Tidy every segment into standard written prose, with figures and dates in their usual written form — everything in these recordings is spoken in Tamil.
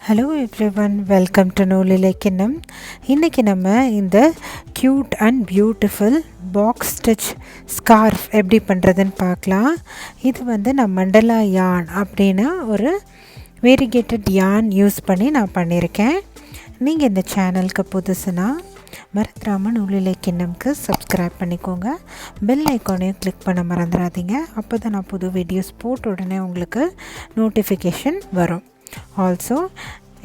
Hello everyone, welcome to Noolilakkinam. இன்றைக்கி நம்ம இந்த cute and beautiful box stitch scarf எப்படி பண்ணுறதுன்னு பார்க்கலாம். இது நான் மண்டலா யார்ன் அப்படின்னு ஒரு வேரிகேட்டட் யார்ன் யூஸ் பண்ணி நான் பண்ணியிருக்கேன். நீங்கள் இந்த சேனலுக்கு புதுசுனா மறந்துடாமல் நூலிலக்கினம்க்கு சப்ஸ்கிரைப் பண்ணிக்கோங்க. பெல் ஐக்கானையும் கிளிக் பண்ண மறந்துடாதீங்க. அப்போ தான் நான் புது வீடியோஸ் போட்ட உடனே உங்களுக்கு நோட்டிஃபிகேஷன் வரும். ஆல்சோ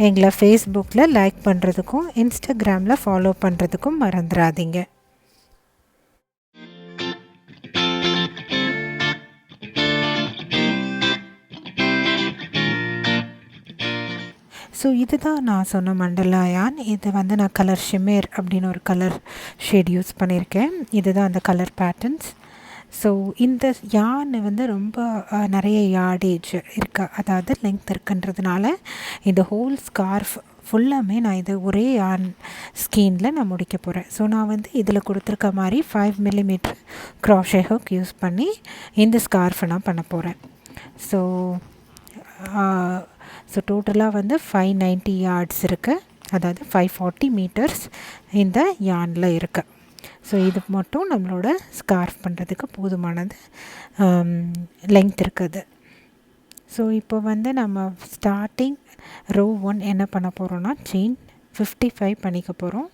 எங்களை ஃபேஸ்புக்கில் லைக் பண்ணுறதுக்கும் இன்ஸ்டாகிராமில் ஃபாலோ பண்ணுறதுக்கும் மறந்துடாதீங்க. ஸோ இதுதான் நான் சொன்ன மண்டலா யார்ன். இது நான் கலர் ஷிமேர் அப்படின்னு ஒரு கலர் ஷேட் யூஸ் பண்ணியிருக்கேன். இதுதான் அந்த கலர் பேட்டர்ன்ஸ். ஸோ இந்த யார்ன் ரொம்ப நிறைய யார்டேஜ் இருக்குது, அதாவது லெங்க் இருக்குன்றதுனால இந்த ஹோல் ஸ்கார்ஃப் ஃபுல்லாமே நான் இது ஒரே யார்ன் ஸ்கெயினில் நான் முடிக்க போகிறேன். ஸோ நான் இதில் கொடுத்துருக்க மாதிரி 5 mm Crochet Hook யூஸ் பண்ணி இந்த ஸ்கார்ஃபை நான் பண்ண போகிறேன். ஸோ டோட்டலாக 590 yards இருக்குது, அதாவது 540 meters இந்த யார்னில் இருக்குது. ஸோ இது மட்டும் நம்மளோட ஸ்கார்ஃப் பண்ணுறதுக்கு போதுமானது லெங்த் இருக்குது. ஸோ இப்போ நம்ம ஸ்டார்டிங் ரோ 1 என்ன பண்ண போகிறோன்னா செயின் 55 பண்ணிக்க போகிறோம்.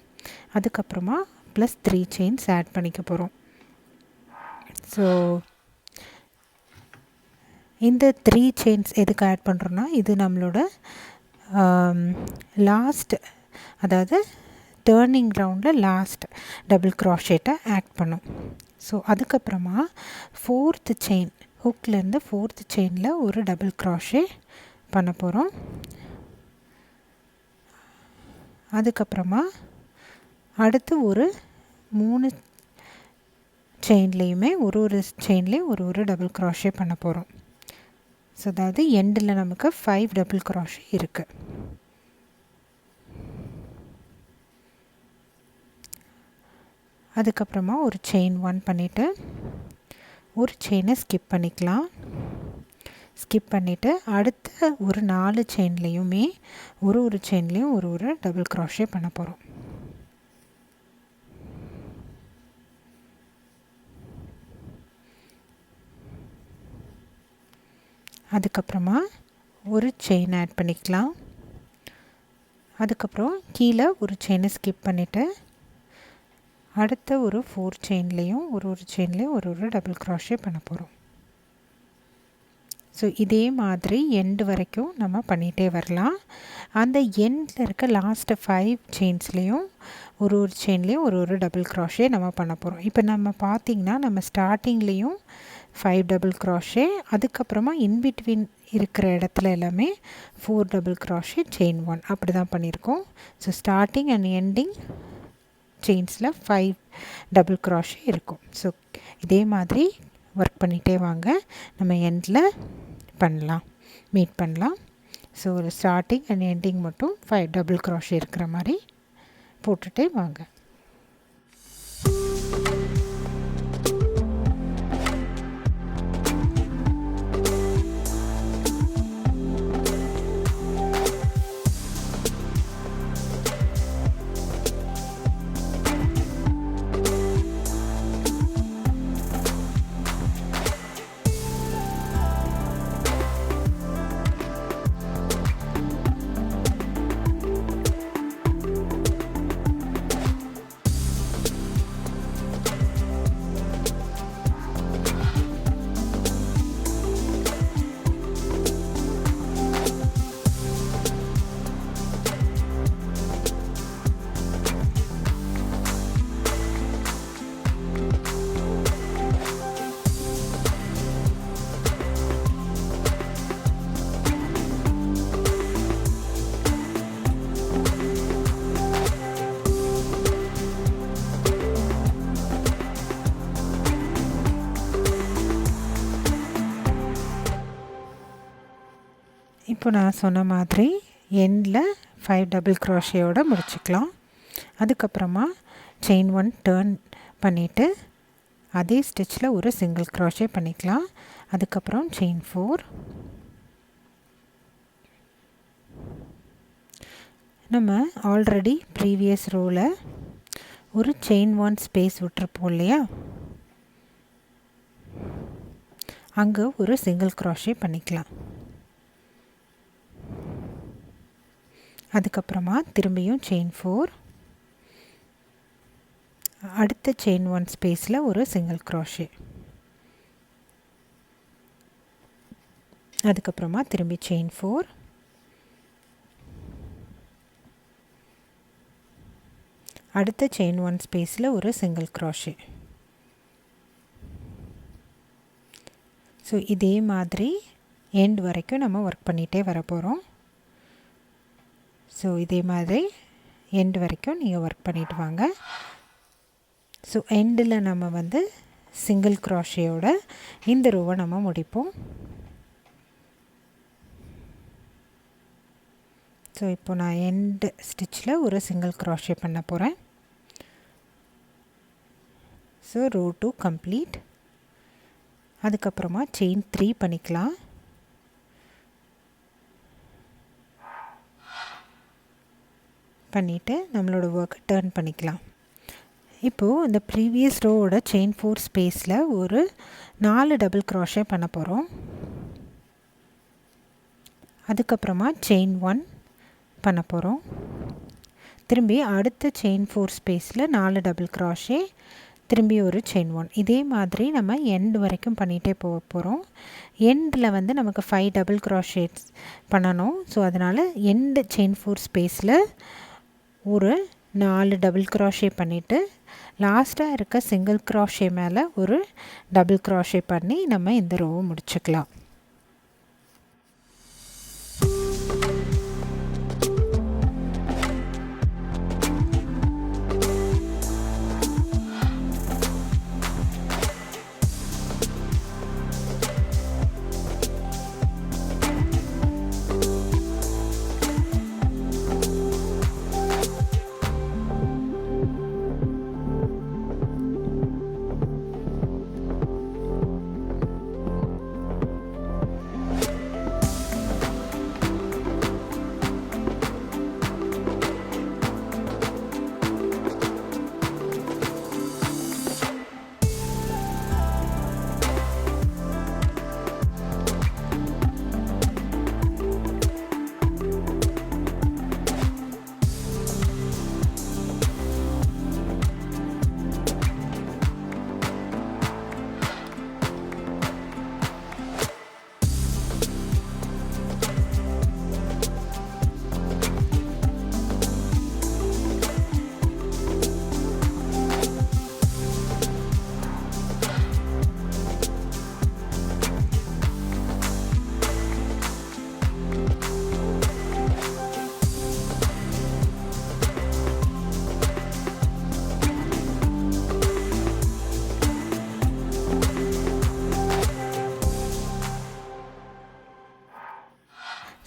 அதுக்கப்புறமா ப்ளஸ் 3 செயின்ஸ் ஆட் பண்ணிக்க போகிறோம். ஸோ இந்த 3 செயின்ஸ் எதுக்கு ஆட் பண்ணுறோன்னா, இது நம்மளோட லாஸ்ட், அதாவது டேர்னிங் ரவுண்டில் லாஸ்ட் டபுள் க்ராஷேட்டை ஆட் பண்ணும். ஸோ அதுக்கப்புறமா 4th செயின், ஹுக்லேருந்து 4th செயினில் ஒரு டபுள் க்ராஷே பண்ண போகிறோம். அதுக்கப்புறமா அடுத்து ஒரு 3 செயின்லேயுமே ஒரு செயின்லேயும் ஒரு டபுள் க்ராஷே பண்ண போகிறோம். ஸோ அதாவது எண்டில் நமக்கு 5 டபுள் க்ராஷே இருக்குது. அதுக்கப்புறமா ஒரு செயின் 1 பண்ணிவிட்டு ஒரு செயினை ஸ்கிப் பண்ணிக்கலாம். ஸ்கிப் பண்ணிவிட்டு அடுத்த ஒரு 4 செயின்லேயுமே ஒரு செயின்லேயும் ஒரு டபுள் க்ராஷே பண்ண போகிறோம். அதுக்கப்புறமா ஒரு செயின் ஆட் பண்ணிக்கலாம். அதுக்கப்புறம் கீழே ஒரு செயினை ஸ்கிப் பண்ணிவிட்டு அடுத்த ஒரு 4 செயின்லேயும் ஒரு செயின்லேயும் ஒரு டபுள் க்ராஷே பண்ண போகிறோம். ஸோ இதே மாதிரி எண்டு வரைக்கும் நம்ம பண்ணிகிட்டே வரலாம். அந்த எண்டில் இருக்க லாஸ்ட்டு 5 செயின்ஸ்லேயும் ஒரு செயின்லேயும் ஒரு டபுள் க்ராஷே நம்ம பண்ண போகிறோம். இப்போ நம்ம பார்த்திங்கன்னா நம்ம ஸ்டார்டிங்லேயும் 5 டபுள் க்ராஷே, அதுக்கப்புறமா இன்பிட்வீன் இருக்கிற இடத்துல எல்லாமே 4 டபுள் க்ராஷே செயின் 1 அப்படி தான் பண்ணியிருக்கோம். ஸோ ஸ்டார்டிங் அண்ட் எண்டிங் செயின்ஸில் 5 டபுள் க்ராஷே இருக்கும். ஸோ இதே மாதிரி ஒர்க் பண்ணிகிட்டே வாங்க, நம்ம எண்டில் மீட் பண்ணலாம். ஸோ ஒரு ஸ்டார்டிங் அண்ட் எண்டிங் மட்டும் 5 டபுள் க்ராஷே இருக்கிற மாதிரி போட்டுகிட்டே வாங்க. இப்போ நான் சொன்ன மாதிரி எண்டில் 5 டபுள் க்ராஷேயோடு முடிச்சுக்கலாம். அதுக்கப்புறமா செயின் 1 டர்ன் பண்ணிவிட்டு அதே ஸ்டிச்சில் ஒரு சிங்கிள் க்ராஷே பண்ணிக்கலாம். அதுக்கப்புறம் செயின் 4, நம்ம ஆல்ரெடி ப்ரீவியஸ் ரோவில் ஒரு செயின் 1 ஸ்பேஸ் விட்டுருப்போம் இல்லையா, அங்கே ஒரு சிங்கிள் crochet பண்ணிக்கலாம். அதுக்கப்புறமா திரும்பியும் செயின் 4, அடுத்த செயின் 1 ஸ்பேஸில் ஒரு சிங்கிள் crochet, அதுக்கப்புறமா திரும்பி செயின் 4, அடுத்த செயின் 1 ஸ்பேஸில் ஒரு சிங்கிள் crochet. ஸோ இதே மாதிரி எண்ட் வரைக்கும் நம்ம ஒர்க் பண்ணிகிட்டே வர போகிறோம். ஸோ இதே மாதிரி எண்ட் வரைக்கும் நீங்கள் ஒர்க் பண்ணிட்டு வாங்க. ஸோ எண்டில் நம்ம வந்து சிங்கிள் crochetயோட இந்த ரோவை நம்ம முடிப்போம். ஸோ இப்போ நான் எண்ட் ஸ்டிச்சில் ஒரு சிங்கிள் crochet பண்ண போகிறேன். So row 2 complete. அதுக்கப்புறமா செயின் 3 பண்ணிக்கலாம். பண்ணிவிட்டு நம்மளோட ஒர்க்கை டர்ன் பண்ணிக்கலாம். இப்போது இந்த ப்ரீவியஸ் ரோவோட செயின் 4 ஸ்பேஸில் ஒரு 4 டபுள் crochet பண்ண போகிறோம். அதுக்கப்புறமா செயின் 1 பண்ண போகிறோம். திரும்பி அடுத்த செயின் 4 ஸ்பேஸில் 4 டபுள் crochet, திரும்பி ஒரு செயின் 1. இதே மாதிரி நம்ம எண்ட் வரைக்கும் பண்ணிகிட்டே போக போகிறோம். எண்டில் வந்து நமக்கு 5 டபுள் crochets பண்ணணும். ஸோ அதனால் எண்டு செயின் 4 ஸ்பேஸில் ஒரு 4 டபுள் crochet பண்ணிவிட்டு லாஸ்ட்டாக இருக்க சிங்கிள் crochet மேலே ஒரு டபுள் crochet பண்ணி நம்ம இந்த ரோவை முடிச்சுக்கலாம்.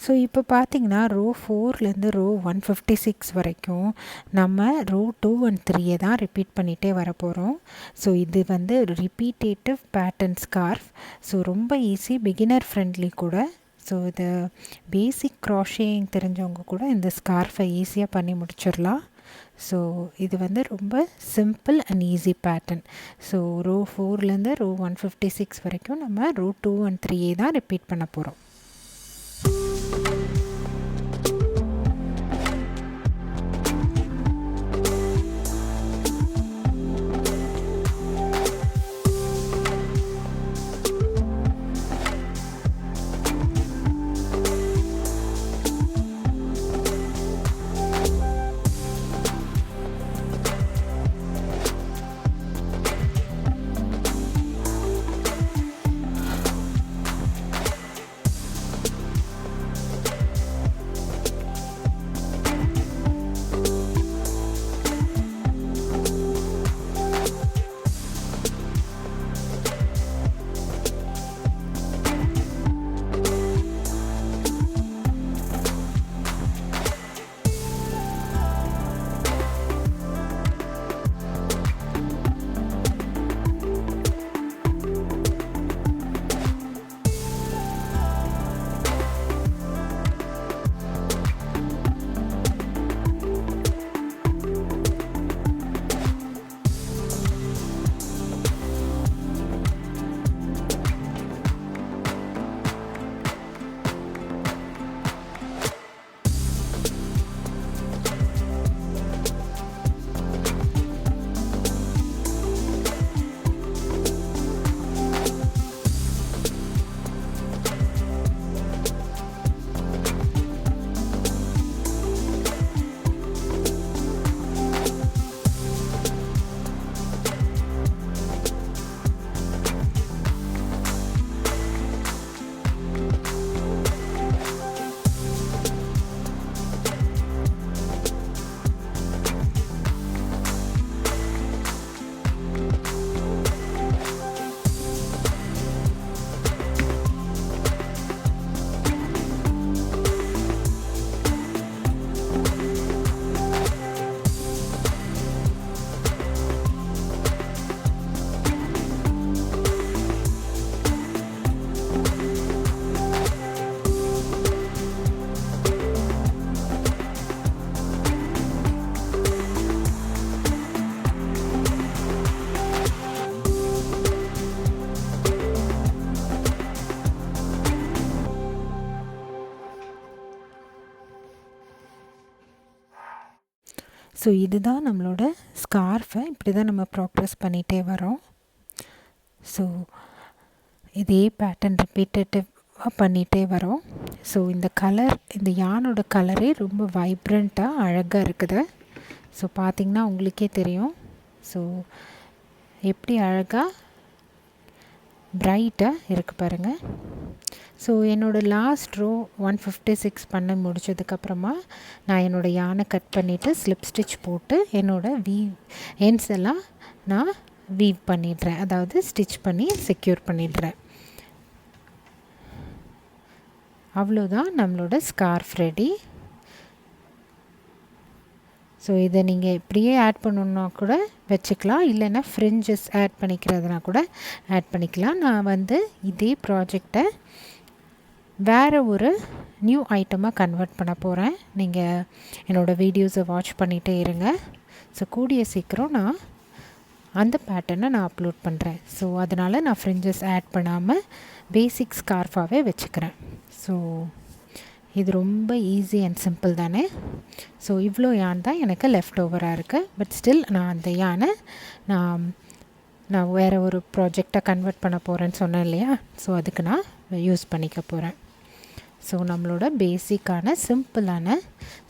ஸோ இப்போ பார்த்திங்கன்னா ரோ 4லேருந்து ரோ 156 வரைக்கும் நம்ம ரோ 2 and 3 தான் ரிப்பீட் பண்ணிகிட்டே வர போகிறோம். ஸோ இது வந்து ரிப்பீட்டேட்டிவ் பேட்டர்ன் ஸ்கார்ஃப். ஸோ ரொம்ப ஈஸி, பிகினர் ஃப்ரெண்ட்லி கூட. ஸோ இது பேசிக் க்ராஷேயிங் தெரிஞ்சவங்க கூட இந்த ஸ்கார்ஃபை ஈஸியாக பண்ணி முடிச்சிடலாம். ஸோ இது வந்து ரொம்ப simple and easy pattern. So row 4லேருந்து ரோ 156 வரைக்கும் நம்ம ரோ 2 and 3 தான் ரிப்பீட் பண்ண போகிறோம். ஸோ இதுதான் நம்மளோட ஸ்கார்ஃபை இப்படி தான் நம்ம ப்ராக்ரஸ் பண்ணிகிட்டே வரோம். ஸோ இதே பேட்டர்ன் ரிப்பீட்டடிவாக பண்ணிகிட்டே வரோம். ஸோ இந்த கலர், இந்த யானோட கலரே ரொம்ப வைப்ரண்ட்டாக அழகாக இருக்குது. ஸோ பார்த்திங்கன்னா உங்களுக்கே தெரியும். ஸோ எப்படி அழகாக பிரைட்டாக இருக்குது பாருங்கள். ஸோ என்னோடய லாஸ்ட் ரோ 156 பண்ண முடிச்சதுக்கப்புறமா நான் என்னோடய யானை கட் பண்ணிவிட்டு ஸ்லிப் ஸ்டிச் போட்டு என்னோடய எண்ட்ஸ் எல்லாம் நான் வீவ் பண்ணிடுறேன், அதாவது ஸ்டிச் பண்ணி செக்யூர் பண்ணிடுறேன். அவ்வளோதான் நம்மளோட ஸ்கார்ஃப் ரெடி. ஸோ இதை நீங்கள் இப்படியே ஆட் பண்ணணுன்னா கூட வச்சுக்கலாம், இல்லைன்னா ஃப்ரிஞ்சஸ் ஆட் பண்ணிக்கிறதுனா கூட ஆட் பண்ணிக்கலாம். நான் இதே ப்ராஜெக்டை வேறு ஒரு நியூ ஐட்டமாக கன்வெர்ட் பண்ண போகிறேன். நீங்கள் என்னோடய வீடியோஸை வாட்ச் பண்ணிகிட்டே இருங்க. ஸோ கூடிய சீக்கிரம் நான் அந்த பேட்டர்னை நான் அப்லோட் பண்ணுறேன். ஸோ அதனால் நான் ஃப்ரிஞ்சஸ் ஆட் பண்ணாமல் பேசிக் ஸ்கார்ஃபாகவே வச்சுக்கிறேன். ஸோ இது ரொம்ப ஈஸி அண்ட் சிம்பிள் தானே. ஸோ இவ்வளோ யான் தான் எனக்கு லெஃப்ட் ஓவராக இருக்குது. பட் ஸ்டில் நான் அந்த யானை நான் வேறு ஒரு ப்ராஜெக்டாக கன்வெர்ட் பண்ண போகிறேன்னு சொன்னேன் இல்லையா. ஸோ அதுக்கு நான் யூஸ் பண்ணிக்க போகிறேன். ஸோ நம்மளோட பேசிக்கான சிம்பிளான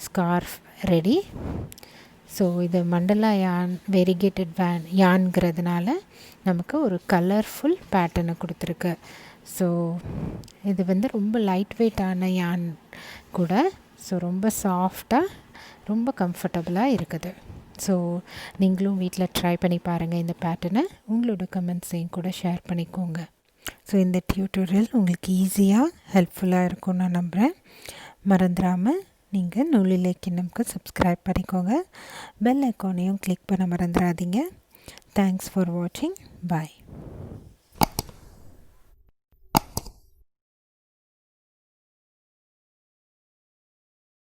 ஸ்கார்ஃப் ரெடி. ஸோ இது மண்டலா யான் வெரிகேட்டட் யான்கிறதுனால நமக்கு ஒரு கலர்ஃபுல் பேட்டர்னை கொடுத்துருக்கு. ஸோ இது ரொம்ப லைட் வெயிட்டான யான் கூட. ஸோ ரொம்ப சாஃப்டாக, ரொம்ப கம்ஃபர்டபுளாக இருக்குது. ஸோ நீங்களும் வீட்டில் ட்ரை பண்ணி பாருங்கள் இந்த பேட்டர்னை. உங்களோட கமெண்ட்ஸையும் கூட ஷேர் பண்ணிக்கோங்க. ஸோ இந்த டியூட்டோரியல் உங்களுக்கு ஈஸியாக ஹெல்ப்ஃபுல்லாக இருக்கும்னு நான் நம்புகிறேன். மறந்துடாமல் நீங்கள் நூலிலேக்கினம்க்கு சப்ஸ்கிரைப் பண்ணிக்கோங்க. பெல் ஐக்கானையும் கிளிக் பண்ண மறந்துடாதீங்க. தேங்க்ஸ் ஃபார் வாட்சிங். பாய்.